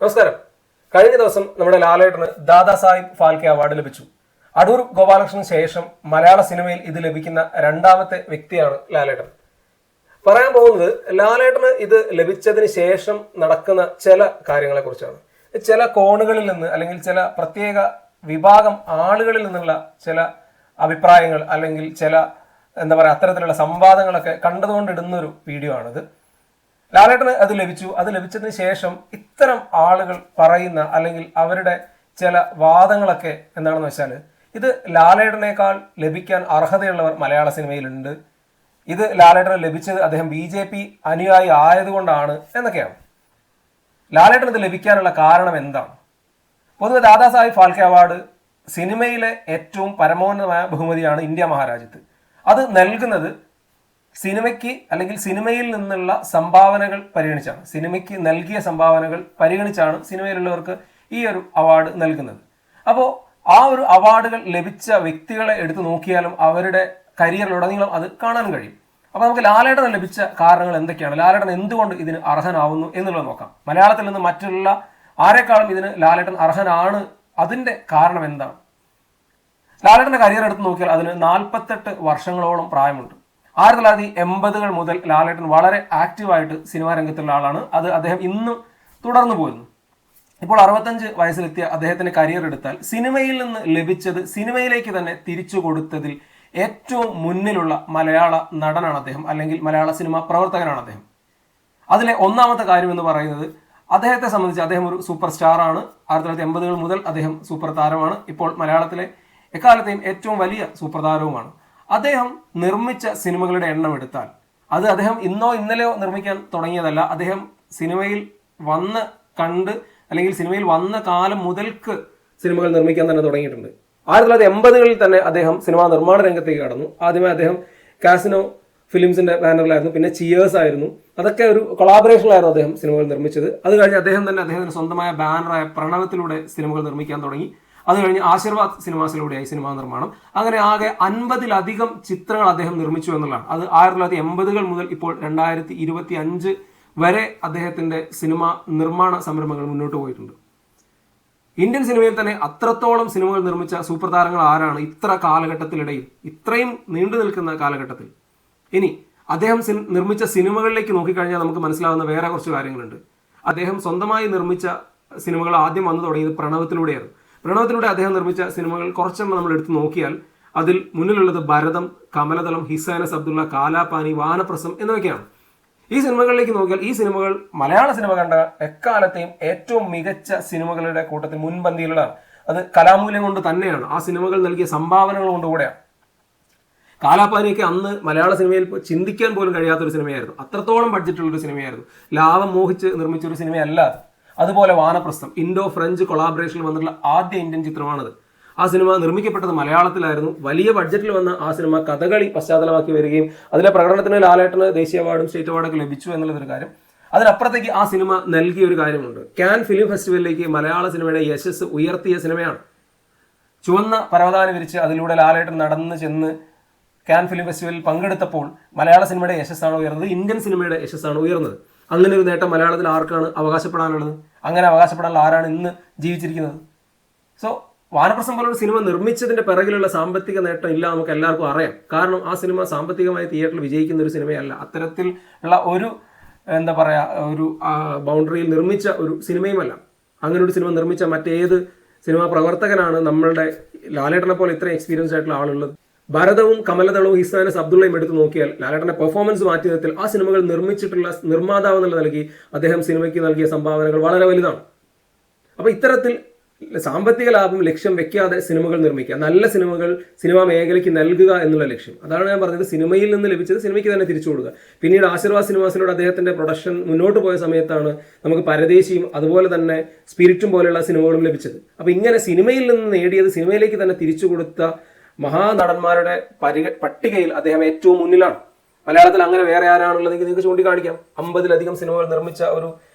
നമസ്കാരം. കഴിഞ്ഞ ദിവസം നമ്മുടെ ലാലേട്ടന് ദാദാസാഹിബ് ഫാൽക്കെ അവാർഡ് ലഭിച്ചു. അടൂർ ഗോപാലകൃഷ്ണന് ശേഷം മലയാള സിനിമയിൽ ഇത് ലഭിക്കുന്ന രണ്ടാമത്തെ വ്യക്തിയാണ് ലാലേട്ടൻ. പറയാൻ പോകുന്നത് ലാലേട്ടന് ഇത് ലഭിച്ചതിന് ശേഷം നടക്കുന്ന ചില കാര്യങ്ങളെ കുറിച്ചാണ്. ചില കോണുകളിൽ നിന്ന് അല്ലെങ്കിൽ ചില പ്രത്യേക വിഭാഗം ആളുകളിൽ നിന്നുള്ള ചില അഭിപ്രായങ്ങൾ അല്ലെങ്കിൽ ചില അത്തരത്തിലുള്ള സംവാദങ്ങളൊക്കെ കണ്ടതുകൊണ്ടിടുന്നൊരു വീഡിയോ ആണിത്. ലാലേട്ടന് അത് ലഭിച്ചു. അത് ലഭിച്ചതിന് ശേഷം ഇത്തരം ആളുകൾ പറയുന്ന അല്ലെങ്കിൽ അവരുടെ ചില വാദങ്ങളൊക്കെ എന്താണെന്ന് വെച്ചാൽ, ഇത് ലാലേട്ടനേക്കാൾ ലഭിക്കാൻ അർഹതയുള്ളവർ മലയാള സിനിമയിലുണ്ട്, ഇത് ലാലേട്ടന് ലഭിച്ചത് അദ്ദേഹം BJP അനുയായി ആയതുകൊണ്ടാണ് എന്നൊക്കെയാണ്. ലാലേട്ടന് ഇത് ലഭിക്കാനുള്ള കാരണം എന്താണ്? പൊതുവെ ദാദാസാഹിബ് ഫാൽക്കെ അവാർഡ് സിനിമയിലെ ഏറ്റവും പരമോന്നതമായ ബഹുമതിയാണ് ഇന്ത്യ മഹാരാജ്യത്ത്. അത് നൽകുന്നത് സിനിമയ്ക്ക് അല്ലെങ്കിൽ സിനിമയിൽ നിന്നുള്ള സംഭാവനകൾ പരിഗണിച്ചാണ്, സിനിമയ്ക്ക് നൽകിയ സംഭാവനകൾ പരിഗണിച്ചാണ് സിനിമയിലുള്ളവർക്ക് ഈ ഒരു അവാർഡ് നൽകുന്നത്. അപ്പോൾ ആ ഒരു അവാർഡുകൾ ലഭിച്ച വ്യക്തികളെ എടുത്തു നോക്കിയാലും അവരുടെ കരിയറിലുടനീളം അത് കാണാൻ കഴിയും. അപ്പോൾ നമുക്ക് ലാലേട്ടന് ലഭിച്ച കാരണങ്ങൾ എന്തൊക്കെയാണ്, ലാലേട്ടൻ എന്തുകൊണ്ട് ഇതിന് അർഹനാവുന്നു എന്നുള്ളത് നോക്കാം. മലയാളത്തിൽ നിന്ന് മറ്റുള്ള ആരെക്കാളും ഇതിന് ലാലേട്ടൻ അർഹനാണ്. അതിന്റെ കാരണം എന്താണ്? ലാലേട്ടന്റെ കരിയർ എടുത്ത് നോക്കിയാൽ അതിന് 48 വർഷങ്ങളോളം പ്രായമുണ്ട്. 1980-കൾ മുതൽ ലാലേട്ടൻ വളരെ ആക്റ്റീവായിട്ട് സിനിമാ രംഗത്തുള്ള ആളാണ്. അത് അദ്ദേഹം ഇന്നും തുടർന്നു പോരുന്നു. ഇപ്പോൾ 65 വയസ്സിലെത്തിയ അദ്ദേഹത്തിന്റെ കരിയർ എടുത്താൽ സിനിമയിൽ നിന്ന് ലഭിച്ചത് സിനിമയിലേക്ക് തന്നെ തിരിച്ചു കൊടുത്തതിൽ ഏറ്റവും മുന്നിലുള്ള മലയാള നടനാണ് അദ്ദേഹം, അല്ലെങ്കിൽ മലയാള സിനിമ പ്രവർത്തകനാണ് അദ്ദേഹം. അതിലെ ഒന്നാമത്തെ കാര്യം എന്ന് പറയുന്നത്, അദ്ദേഹത്തെ സംബന്ധിച്ച് അദ്ദേഹം ഒരു സൂപ്പർ സ്റ്റാറാണ്. 1980-കൾ മുതൽ അദ്ദേഹം സൂപ്പർ താരമാണ്. ഇപ്പോൾ മലയാളത്തിലെ എക്കാലത്തെയും ഏറ്റവും വലിയ സൂപ്പർ താരവുമാണ്. അദ്ദേഹം നിർമ്മിച്ച സിനിമകളുടെ എണ്ണം എടുത്താൽ അത് അദ്ദേഹം ഇന്നോ ഇന്നലെയോ നിർമ്മിക്കാൻ തുടങ്ങിയതല്ല. അദ്ദേഹം സിനിമയിൽ വന്ന് കണ്ട് അല്ലെങ്കിൽ സിനിമയിൽ വന്ന കാലം മുതൽക്ക് സിനിമകൾ നിർമ്മിക്കാൻ തന്നെ തുടങ്ങിയിട്ടുണ്ട്. 1980-കളിൽ തന്നെ അദ്ദേഹം സിനിമാ നിർമ്മാണ രംഗത്തേക്ക് കടന്നു. ആദ്യമേ അദ്ദേഹം കാസിനോ ഫിലിംസിന്റെ ബാനറിലായിരുന്നു, പിന്നെ ചിയേഴ്സ് ആയിരുന്നു. അതൊക്കെ ഒരു കൊളാബറേഷനിലായിരുന്നു അദ്ദേഹം സിനിമകൾ നിർമ്മിച്ചത്. അത് കഴിഞ്ഞ് അദ്ദേഹം തന്നെ അദ്ദേഹത്തിന്റെ സ്വന്തമായ ബാനറായ പ്രണവത്തിലൂടെ സിനിമകൾ നിർമ്മിക്കാൻ തുടങ്ങി. അത് കഴിഞ്ഞ് ആശീർവാദ് സിനിമാസിലൂടെയായി സിനിമാ നിർമ്മാണം. അങ്ങനെ ആകെ 50-ലധികം ചിത്രങ്ങൾ അദ്ദേഹം നിർമ്മിച്ചു എന്നുള്ളതാണ്. അത് 1980-കൾ മുതൽ ഇപ്പോൾ 2025 വരെ അദ്ദേഹത്തിന്റെ സിനിമാ നിർമ്മാണ സംരംഭങ്ങൾ മുന്നോട്ട് പോയിട്ടുണ്ട്. ഇന്ത്യൻ സിനിമയിൽ തന്നെ അത്രത്തോളം സിനിമകൾ നിർമ്മിച്ച സൂപ്പർ താരങ്ങൾ ആരാണ് ഇത്ര കാലഘട്ടത്തിനിടയിൽ, ഇത്രയും നീണ്ടു നിൽക്കുന്ന കാലഘട്ടത്തിൽ? ഇനി അദ്ദേഹം നിർമ്മിച്ച സിനിമകളിലേക്ക് നോക്കിക്കഴിഞ്ഞാൽ നമുക്ക് മനസ്സിലാവുന്ന വേറെ കുറച്ച് കാര്യങ്ങളുണ്ട്. അദ്ദേഹം സ്വന്തമായി നിർമ്മിച്ച സിനിമകൾ ആദ്യം വന്നു തുടങ്ങിയത് പ്രണവത്തിലൂടെയായിരുന്നു. പ്രണവത്തിലൂടെ അദ്ദേഹം നിർമ്മിച്ച സിനിമകൾ കുറച്ചെണ്ണം നമ്മൾ എടുത്ത് നോക്കിയാൽ അതിൽ മുന്നിലുള്ളത് ഭരതം, കമലതളം, ഹിസാനസ് അബ്ദുള്ള, കാലാപാനി, വാനപ്രസം എന്നിവയൊക്കെയാണ്. ഈ സിനിമകളിലേക്ക് നോക്കിയാൽ ഈ സിനിമകൾ മലയാള സിനിമ കണ്ട എക്കാലത്തെയും ഏറ്റവും മികച്ച സിനിമകളുടെ കൂട്ടത്തിൽ മുൻപന്തിയിലുള്ളതാണ്. അത് കലാമൂല്യം കൊണ്ട് തന്നെയാണ്, ആ സിനിമകൾ നൽകിയ സംഭാവനകൾ കൊണ്ടുകൂടെയാണ്. കാലാപാനിയൊക്കെ അന്ന് മലയാള സിനിമയിൽ ചിന്തിക്കാൻ പോലും കഴിയാത്തൊരു സിനിമയായിരുന്നു. അത്രത്തോളം ബഡ്ജറ്റുള്ളൊരു സിനിമയായിരുന്നു. ലാഭം മോഹിച്ച് നിർമ്മിച്ചൊരു സിനിമയല്ല അത്. അതുപോലെ വാനപ്രസ്ഥം ഇൻഡോ ഫ്രഞ്ച് കൊളാബറേഷനിൽ വന്നിട്ടുള്ള ആദ്യ ഇന്ത്യൻ ചിത്രമാണത്. ആ സിനിമ നിർമ്മിക്കപ്പെട്ടത് മലയാളത്തിലായിരുന്നു. വലിയ ബഡ്ജറ്റിൽ വന്ന ആ സിനിമ കഥകളി പശ്ചാത്തലമാക്കി വരികയും അതിലെ പ്രകടനത്തിന് ലാലേട്ടന് ദേശീയ അവാർഡും സ്റ്റേറ്റ് അവാർഡൊക്കെ ലഭിച്ചു എന്നുള്ളതൊരു കാര്യം. അതിനപ്പുറത്തേക്ക് ആ സിനിമ നൽകിയ ഒരു കാര്യമുണ്ട്. കാൻ ഫിലിം ഫെസ്റ്റിവലിലേക്ക് മലയാള സിനിമയുടെ യശസ് ഉയർത്തിയ സിനിമയാണ്. ചുവന്ന പരവതാനി വിരിച്ച് അതിലൂടെ ലാലേട്ടൻ നടന്ന് ചെന്ന് കാൻ ഫിലിം ഫെസ്റ്റിവലിൽ പങ്കെടുത്തപ്പോൾ മലയാള സിനിമയുടെ യശസ്സാണ് ഉയർന്നത്, ഇന്ത്യൻ സിനിമയുടെ യശസ്സാണ് ഉയർന്നത്. അങ്ങനെ ഒരു നേട്ടം മലയാളത്തിൽ ആർക്കാണ് അവകാശപ്പെടാനുള്ളത്? അങ്ങനെ അവകാശപ്പെടാനുള്ള ആരാണ് ഇന്ന് ജീവിച്ചിരിക്കുന്നത്? സോ വാനപ്രസം പോലൊരു സിനിമ നിർമ്മിച്ചതിന്റെ പിറകിലുള്ള സാമ്പത്തിക നേട്ടം ഇല്ല, നമുക്ക് എല്ലാവർക്കും അറിയാം. കാരണം ആ സിനിമ സാമ്പത്തികമായി തിയേറ്ററിൽ വിജയിക്കുന്ന ഒരു സിനിമയല്ല. അത്തരത്തിലുള്ള ഒരു ഒരു ബൗണ്ടറിയിൽ നിർമ്മിച്ച ഒരു സിനിമയുമല്ല. അങ്ങനെ ഒരു സിനിമ നിർമ്മിച്ച മറ്റേത് സിനിമാ പ്രവർത്തകനാണ് നമ്മളുടെ ലാലേട്ടനെ പോലെ ഇത്രയും എക്സ്പീരിയൻസ് ആയിട്ടുള്ള ആളുള്ളത്? ഭരതവും കമലതളവും ഹിസാനസ് അബ്ദുള്ളയും എടുത്ത് നോക്കിയാൽ ലാലേട്ടന്റെ പെർഫോമൻസ് മാറ്റി നിർത്തിൽ ആ സിനിമകൾ നിർമ്മിച്ചിട്ടുള്ള നിർമ്മാതാവ് എന്നുള്ള നൽകി അദ്ദേഹം സിനിമയ്ക്ക് നൽകിയ സംഭാവനകൾ വളരെ വലുതാണ്. അപ്പൊ ഇത്തരത്തിൽ സാമ്പത്തിക ലാഭം ലക്ഷ്യം വെക്കാതെ സിനിമകൾ നിർമ്മിക്കുക, നല്ല സിനിമകൾ സിനിമാ മേഖലയ്ക്ക് നൽകുക എന്നുള്ള ലക്ഷ്യം. അതാണ് ഞാൻ പറഞ്ഞത്, സിനിമയിൽ നിന്ന് ലഭിച്ചത് സിനിമയ്ക്ക് തന്നെ തിരിച്ചു കൊടുക്കുക. പിന്നീട് ആശീർവാദ് സിനിമാസിലൂടെ അദ്ദേഹത്തിന്റെ പ്രൊഡക്ഷൻ മുന്നോട്ട് പോയ സമയത്താണ് നമുക്ക് പരദേശിയും അതുപോലെ തന്നെ സ്പിരിറ്റും പോലെയുള്ള സിനിമകളും ലഭിച്ചത്. അപ്പൊ ഇങ്ങനെ സിനിമയിൽ നിന്ന് നേടിയത് സിനിമയിലേക്ക് തന്നെ തിരിച്ചു കൊടുത്ത മഹാനടന്മാരുടെ പട്ടികയിൽ അദ്ദേഹം ഏറ്റവും മുന്നിലാണ്. മലയാളത്തിൽ അങ്ങനെ വേറെ ആരാണുള്ളതെങ്കിൽ നിങ്ങൾക്ക് ചൂണ്ടിക്കാണിക്കാം. 50-ലധികം സിനിമകൾ നിർമ്മിച്ച ഒരു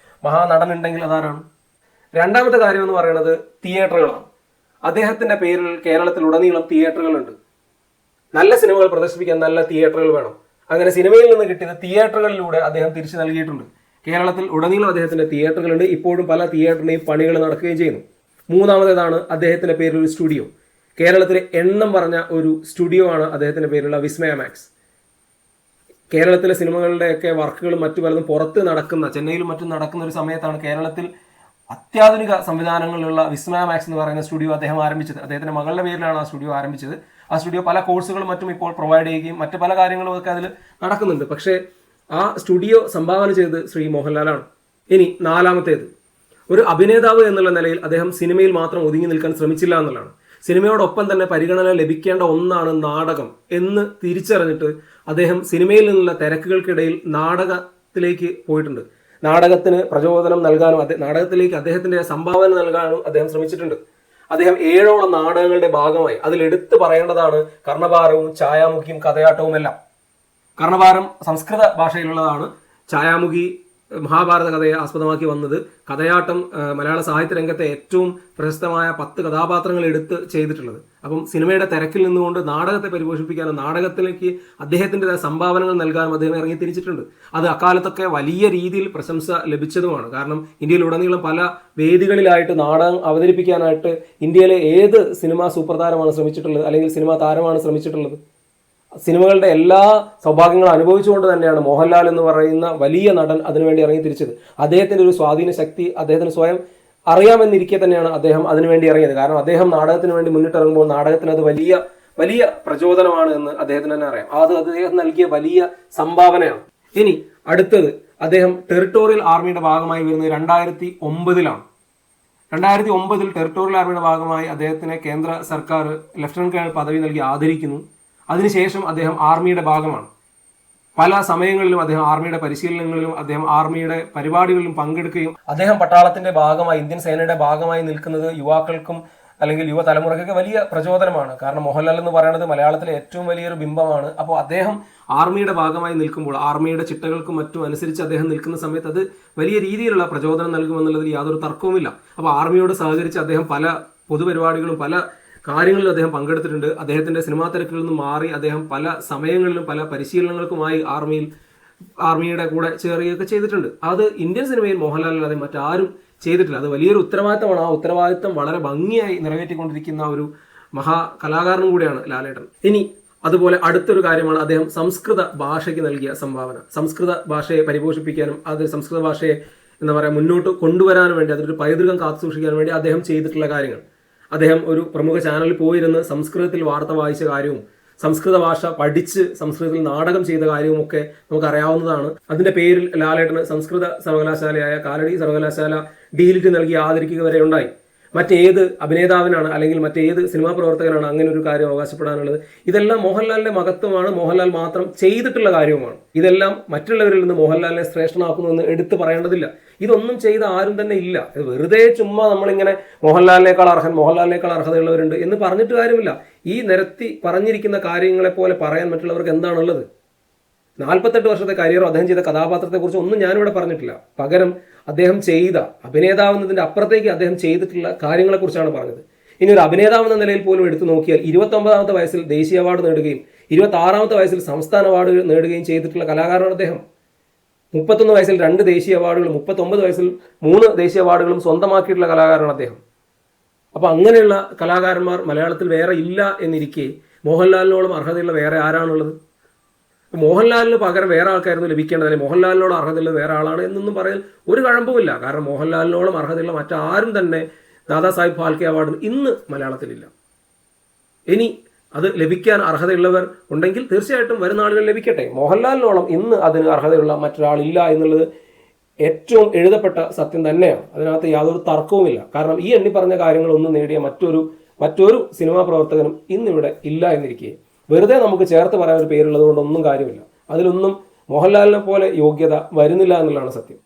മഹാനടൻ ഉണ്ടെങ്കിൽ അതാരാണ്? രണ്ടാമത്തെ കാര്യം എന്ന് പറയുന്നത് തിയേറ്ററുകളാണ്. അദ്ദേഹത്തിന്റെ പേരിൽ കേരളത്തിലുടനീളം തിയേറ്ററുകളുണ്ട്. നല്ല സിനിമകൾ പ്രദർശിപ്പിക്കാൻ നല്ല തിയേറ്ററുകൾ വേണം. അങ്ങനെ സിനിമയിൽ നിന്ന് കിട്ടിയത് തിയേറ്ററുകളിലൂടെ അദ്ദേഹം തിരിച്ചു നൽകിയിട്ടുണ്ട്. കേരളത്തിൽ ഉടനീളം അദ്ദേഹത്തിന്റെ തിയേറ്ററുകളുണ്ട്. ഇപ്പോഴും പല തിയേറ്ററിന്റെയും പണികൾ നടക്കുകയും ചെയ്യുന്നു. മൂന്നാമത്തേതാണ് അദ്ദേഹത്തിന്റെ പേരിൽ ഒരു സ്റ്റുഡിയോ. കേരളത്തിലെ എണ്ണം പറഞ്ഞ ഒരു സ്റ്റുഡിയോ ആണ് അദ്ദേഹത്തിന്റെ പേരിലുള്ള വിസ്മയ മാക്സ്. കേരളത്തിലെ സിനിമകളുടെയൊക്കെ വർക്കുകളും മറ്റു പലതും പുറത്ത് നടക്കുന്ന, ചെന്നൈയിലും മറ്റും നടക്കുന്ന ഒരു സമയത്താണ് കേരളത്തിൽ അത്യാധുനിക സംവിധാനങ്ങളുള്ള വിസ്മയ മാക്സ് എന്ന് പറയുന്ന സ്റ്റുഡിയോ അദ്ദേഹം ആരംഭിച്ചത്. അദ്ദേഹത്തിന്റെ മകളുടെ പേരിലാണ് ആ സ്റ്റുഡിയോ ആരംഭിച്ചത്. ആ സ്റ്റുഡിയോ പല കോഴ്സുകളും മറ്റും ഇപ്പോൾ പ്രൊവൈഡ് ചെയ്യുകയും മറ്റു പല കാര്യങ്ങളും ഒക്കെ അതിൽ നടക്കുന്നുണ്ട്. പക്ഷേ ആ സ്റ്റുഡിയോ സംഭാവന ചെയ്തത് ശ്രീ മോഹൻലാലാണ്. ഇനി നാലാമത്തേത്, ഒരു അഭിനേതാവ് എന്നുള്ള നിലയിൽ അദ്ദേഹം സിനിമയിൽ മാത്രം ഒതുങ്ങി നിൽക്കാൻ ശ്രമിച്ചില്ല എന്നുള്ളതാണ്. സിനിമയോടൊപ്പം തന്നെ പരിഗണന ലഭിക്കേണ്ട ഒന്നാണ് നാടകം എന്ന് തിരിച്ചറിഞ്ഞിട്ട് അദ്ദേഹം സിനിമയിൽ നിന്നുള്ള തിരക്കുകൾക്കിടയിൽ നാടകത്തിലേക്ക് പോയിട്ടുണ്ട്. നാടകത്തിന് പ്രചോദനം നൽകാനും നാടകത്തിലേക്ക് അദ്ദേഹത്തിന്റെ സംഭാവന നൽകാനും അദ്ദേഹം ശ്രമിച്ചിട്ടുണ്ട്. അദ്ദേഹം 7ഓളം നാടകങ്ങളുടെ ഭാഗമായി അതിലെടുത്ത് പറയേണ്ടതാണ് കർണഭാരവും ഛായാമുഖിയും കഥയാട്ടവും എല്ലാം. കർണഭാരം സംസ്കൃത ഭാഷയിലുള്ളതാണ്. ഛായാമുഖി മഹാഭാരത കഥയെ ആസ്പദമാക്കി വന്നത്. കഥയാട്ടം മലയാള സാഹിത്യ രംഗത്തെ ഏറ്റവും പ്രശസ്തമായ 10 കഥാപാത്രങ്ങൾ എടുത്ത് ചെയ്തിട്ടുള്ളത്. അപ്പം സിനിമയുടെ തിരക്കിൽ നിന്നുകൊണ്ട് നാടകത്തെ പരിപോഷിപ്പിക്കാനും നാടകത്തിലേക്ക് അദ്ദേഹത്തിൻ്റെതായ സംഭാവനകൾ നൽകാനും അദ്ദേഹം ഇറങ്ങി തിരിച്ചിട്ടുണ്ട്. അത് അക്കാലത്തൊക്കെ വലിയ രീതിയിൽ പ്രശംസ ലഭിച്ചതുമാണ്. കാരണം ഇന്ത്യയിലുടനീളം പല വേദികളിലായിട്ട് നാടകം അവതരിപ്പിക്കാനായിട്ട് ഇന്ത്യയിലെ ഏത് സിനിമാ സൂപ്രതാരമാണ് ശ്രമിച്ചിട്ടുള്ളത്, അല്ലെങ്കിൽ സിനിമാ താരമാണ് ശ്രമിച്ചിട്ടുള്ളത്? സിനിമകളുടെ എല്ലാ സൗഭാഗ്യങ്ങളും അനുഭവിച്ചുകൊണ്ട് തന്നെയാണ് മോഹൻലാൽ എന്ന് പറയുന്ന വലിയ നടൻ അതിനുവേണ്ടി ഇറങ്ങി തിരിച്ചത്. അദ്ദേഹത്തിന്റെ ഒരു സ്വാധീന ശക്തി അദ്ദേഹത്തിന് സ്വയം അറിയാമെന്നിരിക്കെ തന്നെയാണ് അദ്ദേഹം അതിനുവേണ്ടി ഇറങ്ങിയത്. കാരണം അദ്ദേഹം നാടകത്തിന് വേണ്ടി മുന്നിട്ടിറങ്ങുമ്പോൾ നാടകത്തിന് അത് വലിയ വലിയ പ്രചോദനമാണ് എന്ന് അദ്ദേഹത്തിന് തന്നെ അറിയാം. അത് അദ്ദേഹം നൽകിയ വലിയ സംഭാവനയാണ്. ഇനി അടുത്തത്, അദ്ദേഹം ടെറിട്ടോറിയൽ ആർമിയുടെ ഭാഗമായി വരുന്നത് 2009-ലാണ്. 2009 ടെറിട്ടോറിയൽ ആർമിയുടെ ഭാഗമായി അദ്ദേഹത്തിന് കേന്ദ്ര സർക്കാർ ലഫ്റ്റനന്റ് കേണൽ പദവി നൽകി ആദരിക്കുന്നു. അതിനുശേഷം അദ്ദേഹം ആർമിയുടെ ഭാഗമാണ്. പല സമയങ്ങളിലും അദ്ദേഹം ആർമിയുടെ പരിശീലനങ്ങളിലും അദ്ദേഹം ആർമിയുടെ പരിപാടികളിലും പങ്കെടുക്കുകയും അദ്ദേഹം പട്ടാളത്തിന്റെ ഭാഗമായി, ഇന്ത്യൻ സേനയുടെ ഭാഗമായി നിൽക്കുന്നത് യുവാക്കൾക്കും അല്ലെങ്കിൽ യുവതലമുറയ്ക്കൊക്കെ വലിയ പ്രചോദനമാണ്. കാരണം മോഹൻലാൽ എന്ന് പറയുന്നത് മലയാളത്തിലെ ഏറ്റവും വലിയൊരു ബിംബമാണ്. അപ്പോൾ അദ്ദേഹം ആർമിയുടെ ഭാഗമായി നിൽക്കുമ്പോൾ, ആർമിയുടെ ചിട്ടകൾക്കും മറ്റും അനുസരിച്ച് അദ്ദേഹം നിൽക്കുന്ന സമയത്ത് അത് വലിയ രീതിയിലുള്ള പ്രചോദനം നൽകുമെന്നുള്ളതിൽ യാതൊരു തർക്കവുമില്ല. അപ്പോൾ ആർമിയോട് സഹകരിച്ച് അദ്ദേഹം പല പൊതുപരിപാടികളും പല കാര്യങ്ങളിലും അദ്ദേഹം പങ്കെടുത്തിട്ടുണ്ട്. അദ്ദേഹത്തിന്റെ സിനിമാ തിരക്കുകളിൽ നിന്ന് മാറി അദ്ദേഹം പല സമയങ്ങളിലും പല പരിശീലനങ്ങൾക്കുമായി ആർമിയുടെ കൂടെ ചേരുകയൊക്കെ ചെയ്തിട്ടുണ്ട്. അത് ഇന്ത്യൻ സിനിമയിൽ മോഹൻലാലല്ലാതെ മറ്റാരും ചെയ്തിട്ടില്ല. അത് വലിയൊരു ഉത്തരവാദിത്തമാണ്. ആ ഉത്തരവാദിത്തം വളരെ ഭംഗിയായി നിറവേറ്റിക്കൊണ്ടിരിക്കുന്ന ഒരു കലാകാരനും കൂടിയാണ് ലാലേട്ടൻ. ഇനി അതുപോലെ അടുത്തൊരു കാര്യമാണ് അദ്ദേഹം സംസ്കൃത ഭാഷയ്ക്ക് നൽകിയ സംഭാവന. സംസ്കൃത ഭാഷയെ പരിപോഷിപ്പിക്കാനും അത് സംസ്കൃത ഭാഷയെ എന്താ പറയുക മുന്നോട്ട് കൊണ്ടുവരാനും വേണ്ടി, അതിലൊരു പൈതൃകം കാത്തു സൂക്ഷിക്കാനും വേണ്ടി അദ്ദേഹം ചെയ്തിട്ടുള്ള കാര്യങ്ങൾ. അദ്ദേഹം ഒരു പ്രമുഖ ചാനലിൽ പോയിരുന്ന് സംസ്കൃതത്തിൽ വാർത്ത വായിച്ച കാര്യവും സംസ്കൃത ഭാഷ പഠിച്ച് സംസ്കൃതത്തിൽ നാടകം ചെയ്ത കാര്യവും ഒക്കെ നമുക്കറിയാവുന്നതാണ്. അതിന്റെ പേരിൽ ലാലേട്ടന് സംസ്കൃത സർവകലാശാലയായ കാലടി സർവകലാശാല ഡീലിറ്റ് നൽകി ആദരിക്കുക വരെ ഉണ്ടായി. മറ്റേത് അഭിനേതാവിനാണ് അല്ലെങ്കിൽ മറ്റേത് സിനിമാ പ്രവർത്തകനാണ് അങ്ങനെ ഒരു കാര്യം അവകാശപ്പെടാനുള്ളത്? ഇതെല്ലാം മോഹൻലാലിന്റെ മഹത്വമാണ്, മോഹൻലാൽ മാത്രം ചെയ്തിട്ടുള്ള കാര്യവുമാണ്. ഇതെല്ലാം മറ്റുള്ളവരിൽ നിന്ന് മോഹൻലാലിനെ ശ്രേഷ്ഠനാക്കുന്നുവെന്ന് എടുത്തു പറയേണ്ടതില്ല. ഇതൊന്നും ചെയ്ത ആരും തന്നെ ഇല്ല. വെറുതെ ചുമ്മാ നമ്മളിങ്ങനെ മോഹൻലാലിനേക്കാൾ അർഹതയുള്ളവരുണ്ട് എന്ന് പറഞ്ഞിട്ട് കാര്യമില്ല. ഈ നിരത്തി പറഞ്ഞിരിക്കുന്ന കാര്യങ്ങളെ പോലെ പറയാൻ മറ്റുള്ളവർക്ക് എന്താണുള്ളത്? 48 വർഷത്തെ കരിയറോ അദ്ദേഹം ചെയ്ത കഥാപാത്രത്തെക്കുറിച്ച് ഒന്നും ഞാനിവിടെ പറഞ്ഞിട്ടില്ല. പകരം അദ്ദേഹം ചെയ്ത അഭിനേതാവെന്നതിന്റെ അപ്പുറത്തേക്ക് അദ്ദേഹം ചെയ്തിട്ടുള്ള കാര്യങ്ങളെക്കുറിച്ചാണ് പറഞ്ഞത്. ഇനി ഒരു അഭിനേതാവെന്ന നിലയിൽ പോലും എടുത്തു നോക്കിയാൽ 29ാമത്തെ വയസ്സിൽ ദേശീയ അവാർഡ് നേടുകയും 26ാമത്തെ വയസ്സിൽ സംസ്ഥാന അവാർഡ് നേടുകയും ചെയ്തിട്ടുള്ള കലാകാരനാണ് അദ്ദേഹം. 31 വയസ്സിൽ 2 ദേശീയ അവാർഡുകളും 39 വയസ്സിൽ 3 ദേശീയ അവാർഡുകളും സ്വന്തമാക്കിയിട്ടുള്ള കലാകാരനാണ് അദ്ദേഹം. അപ്പൊ അങ്ങനെയുള്ള കലാകാരന്മാർ മലയാളത്തിൽ വേറെ ഇല്ല എന്നിരിക്കെ മോഹൻലാലിനോളം അർഹതയുള്ള വേറെ ആരാണുള്ളത്? മോഹൻലാലിന് പകരം വേറെ ആൾക്കായിരുന്നു ലഭിക്കേണ്ടത്, അല്ലെങ്കിൽ മോഹൻലാലിനോട് അർഹതയുള്ള വേറെ ആളാണ് എന്നൊന്നും പറയാൻ ഒരു കഴമ്പുമില്ല. കാരണം മോഹൻലാലിനോളം അർഹതയുള്ള മറ്റാരും തന്നെ ദാദാ സാഹിബ് ഫാൽക്കെ അവാർഡ് ഇന്ന് മലയാളത്തിലില്ല. ഇനി അത് ലഭിക്കാൻ അർഹതയുള്ളവർ ഉണ്ടെങ്കിൽ തീർച്ചയായിട്ടും വരുന്ന ആളുകൾ ലഭിക്കട്ടെ. മോഹൻലാലിനോളം ഇന്ന് അതിന് അർഹതയുള്ള മറ്റൊരാളില്ല എന്നുള്ളത് ഏറ്റവും എഴുതപ്പെട്ട സത്യം തന്നെയാണ്. അതിനകത്ത് യാതൊരു തർക്കവുമില്ല. കാരണം ഈ എണ്ണി പറഞ്ഞ കാര്യങ്ങളൊന്നും നേടിയ മറ്റൊരു സിനിമാ പ്രവർത്തകനും ഇന്നിവിടെ ഇല്ല എന്നിരിക്കെ വെറുതെ നമുക്ക് ചേർത്ത് പറയാൻ ഒരു പേരുള്ളത് കൊണ്ടൊന്നും കാര്യമില്ല. അതിലൊന്നും മോഹൻലാലിനെ പോലെ യോഗ്യത വരുന്നില്ല എന്നുള്ളതാണ് സത്യം.